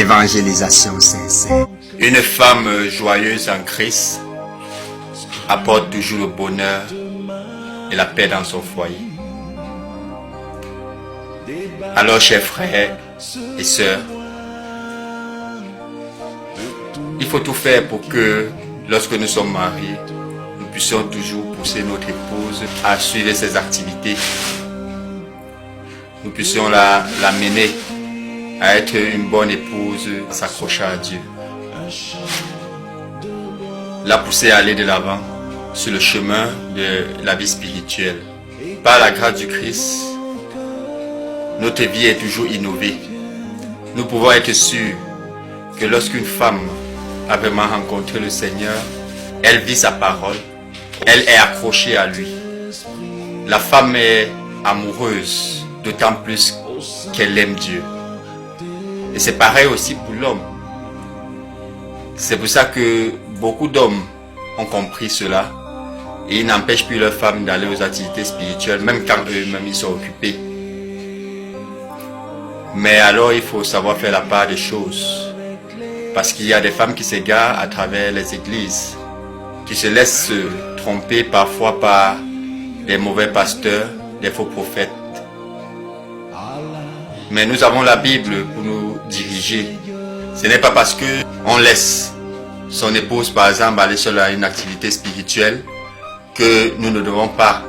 Évangélisation sincère. Une femme joyeuse en Christ apporte toujours le bonheur et la paix dans son foyer. Alors, chers frères et sœurs, il faut tout faire pour que, lorsque nous sommes mariés, nous puissions toujours pousser notre épouse à suivre ses activités. Nous puissions l'amener à être une bonne épouse, à s'accrocher à Dieu. La pousser à aller de l'avant sur le chemin de la vie spirituelle. Par la grâce du Christ, notre vie est toujours innovée. Nous pouvons être sûrs que lorsqu'une femme a vraiment rencontré le Seigneur, elle vit sa parole, elle est accrochée à lui. La femme est amoureuse, d'autant plus qu'elle aime Dieu. Et c'est pareil aussi pour l'homme. C'est pour ça que beaucoup d'hommes ont compris cela et ils n'empêchent plus leurs femmes d'aller aux activités spirituelles, même quand eux-mêmes ils sont occupés. Mais alors il faut savoir faire la part des choses. Parce qu'il y a des femmes qui s'égarent à travers les églises, qui se laissent tromper parfois par des mauvais pasteurs, des faux prophètes. Mais nous avons la Bible pour nous diriger. Ce n'est pas parce qu'on laisse son épouse, par exemple, aller seule à une activité spirituelle que nous ne devons pas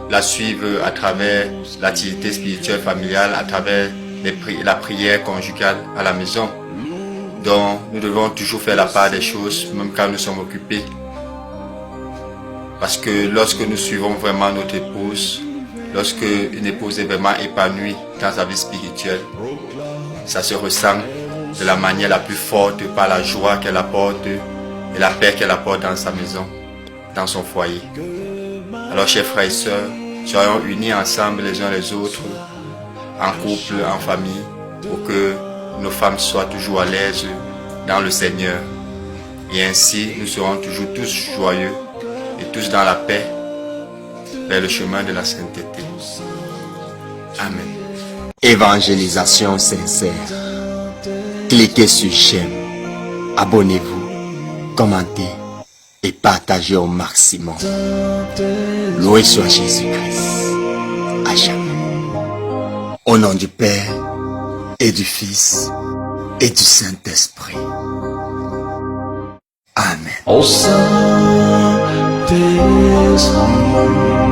la suivre à travers l'activité spirituelle familiale, à travers la prière conjugale à la maison. Donc, nous devons toujours faire la part des choses, même quand nous sommes occupés. Parce que lorsque nous suivons vraiment notre épouse, lorsque une épouse est vraiment épanouie dans sa vie spirituelle, ça se ressent de la manière la plus forte par la joie qu'elle apporte et la paix qu'elle apporte dans sa maison, dans son foyer. Alors, chers frères et sœurs, soyons unis ensemble les uns les autres, en couple, en famille, pour que nos femmes soient toujours à l'aise dans le Seigneur. Et ainsi, nous serons toujours tous joyeux et tous dans la paix vers le chemin de la sainteté. Amen. Évangélisation sincère. Cliquez sur j'aime, abonnez-vous, commentez et partagez au maximum. Loué soit Jésus-Christ, à jamais. Au nom du Père et du Fils et du Saint-Esprit. Amen. Au Saint-Esprit.